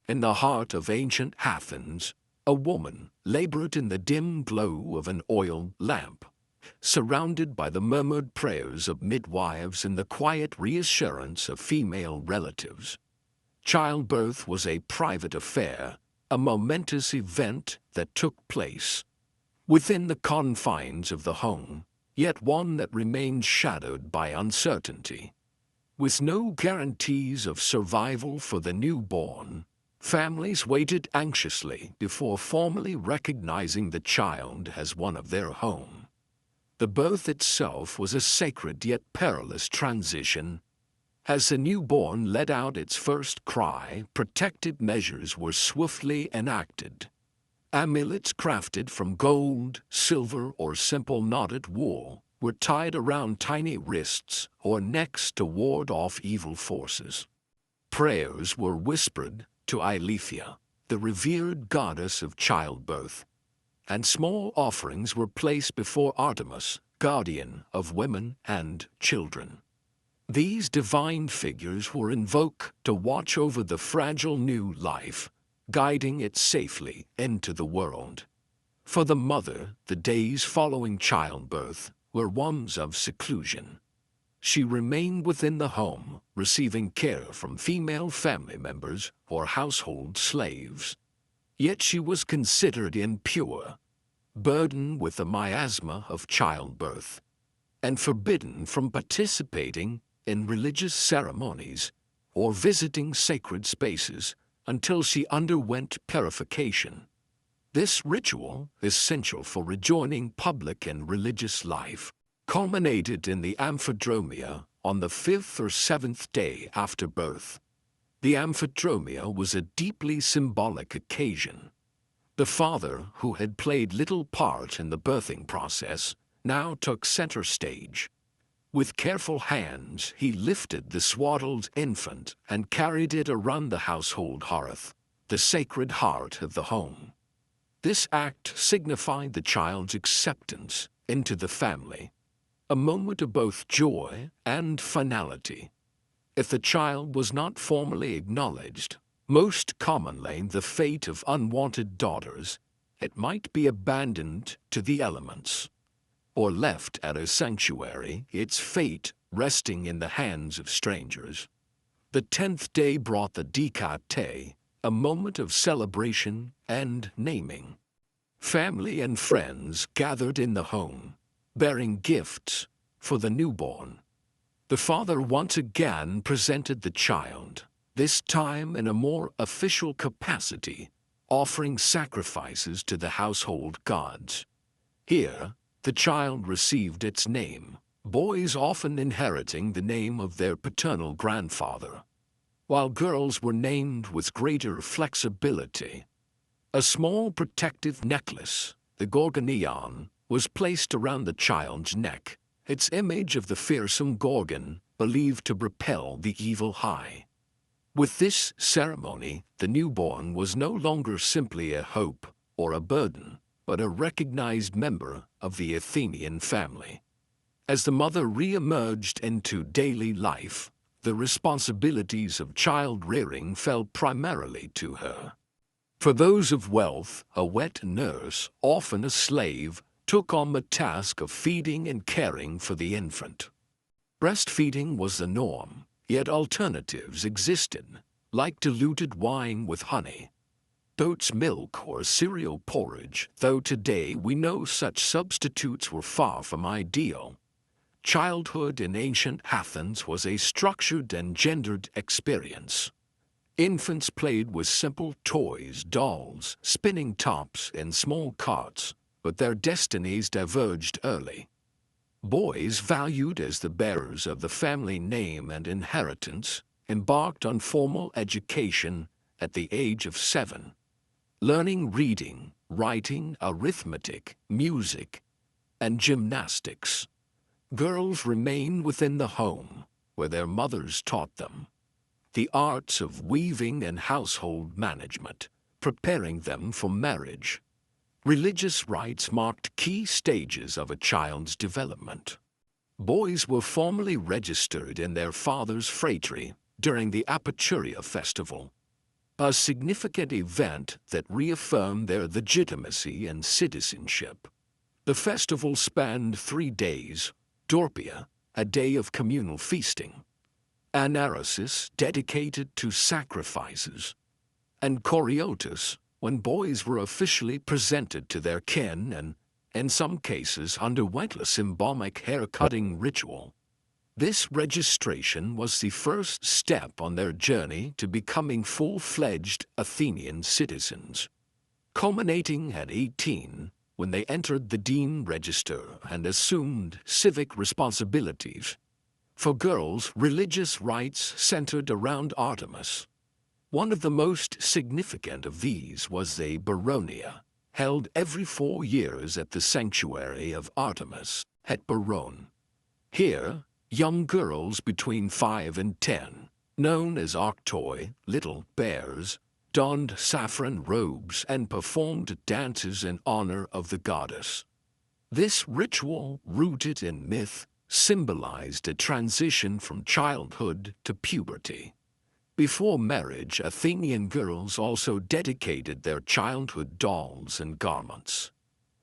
In the heart of ancient Athens, a woman labored in the dim glow of an oil lamp, surrounded by the murmured prayers of midwives and the quiet reassurance of female relatives. Childbirth was a private affair, a momentous event that took place within the confines of the home, yet one that remained shadowed by uncertainty. With no guarantees of survival for the newborn, families waited anxiously before formally recognizing the child as one of their home. The birth itself was a sacred yet perilous transition. As the newborn let out its first cry, protective measures were swiftly enacted. Amulets crafted from gold, silver, or simple knotted wool were tied around tiny wrists or necks to ward off evil forces. Prayers were whispered to Aletheia, the revered goddess of childbirth, and small offerings were placed before Artemis, guardian of women and children. These divine figures were invoked to watch over the fragile new life, guiding it safely into the world. For the mother, the days following childbirth were ones of seclusion. She remained within the home, receiving care from female family members or household slaves. Yet she was considered impure, burdened with the miasma of childbirth, and forbidden from participating in religious ceremonies or visiting sacred spaces until she underwent purification. This ritual, essential for rejoining public and religious life, culminated in the Amphidromia on the 5th or 7th day after birth. The Amphidromia was a deeply symbolic occasion. The father, who had played little part in the birthing process, now took center stage. With careful hands, he lifted the swaddled infant and carried it around the household hearth, the sacred heart of the home. This act signified the child's acceptance into the family, a moment of both joy and finality. If the child was not formally acknowledged, most commonly the fate of unwanted daughters, it might be abandoned to the elements, or left at a sanctuary, its fate resting in the hands of strangers. The 10th day brought the Dekati, a moment of celebration and naming. Family and friends gathered in the home, bearing gifts for the newborn. The father once again presented the child, this time in a more official capacity, offering sacrifices to the household gods. Here, the child received its name, boys often inheriting the name of their paternal grandfather, while girls were named with greater flexibility. A small protective necklace, the gorgonion, was placed around the child's neck, its image of the fearsome Gorgon believed to repel the evil eye. With this ceremony, the newborn was no longer simply a hope or a burden, but a recognized member of the Athenian family. As the mother re-emerged into daily life, the responsibilities of child-rearing fell primarily to her. For those of wealth, a wet nurse, often a slave, took on the task of feeding and caring for the infant. Breastfeeding was the norm, yet alternatives existed, like diluted wine with honey, goat's milk, or cereal porridge, though today we know such substitutes were far from ideal. Childhood in ancient Athens was a structured and gendered experience. Infants played with simple toys, dolls, spinning tops, and small carts, but their destinies diverged early. Boys, valued as the bearers of the family name and inheritance, embarked on formal education at the age of 7, learning reading, writing, arithmetic, music, and gymnastics. Girls remained within the home, where their mothers taught them the arts of weaving and household management, preparing them for marriage. Religious rites marked key stages of a child's development. Boys were formally registered in their father's phratry during the Aperturia festival. a significant event that reaffirmed their legitimacy and citizenship. The festival spanned 3 days: Dorpia, a day of communal feasting; Anaresis, dedicated to sacrifices; and Coriotis, when boys were officially presented to their kin and, in some cases, underwent a symbolic hair-cutting ritual. This registration was the first step on their journey to becoming full-fledged Athenian citizens, culminating at 18 when they entered the Dean Register and assumed civic responsibilities. For girls, religious rites centered around Artemis. One of the most significant of these was the Baronia, held every 4 years at the sanctuary of Artemis at Baron. Here, young girls between 5 and 10, known as Arctoi, little bears, donned saffron robes and performed dances in honor of the goddess. This ritual, rooted in myth, symbolized a transition from childhood to puberty. Before marriage, Athenian girls also dedicated their childhood dolls and garments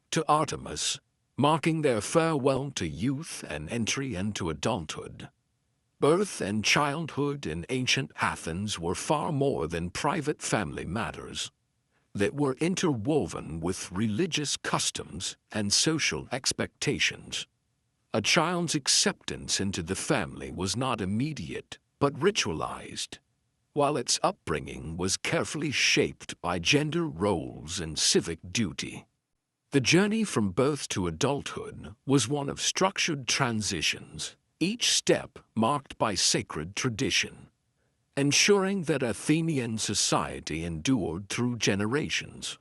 to Artemis, marking their farewell to youth and entry into adulthood. Birth and childhood in ancient Athens were far more than private family matters. They were interwoven with religious customs and social expectations. A child's acceptance into the family was not immediate, but ritualized, while its upbringing was carefully shaped by gender roles and civic duty. The journey from birth to adulthood was one of structured transitions, each step marked by sacred tradition, ensuring that Athenian society endured through generations.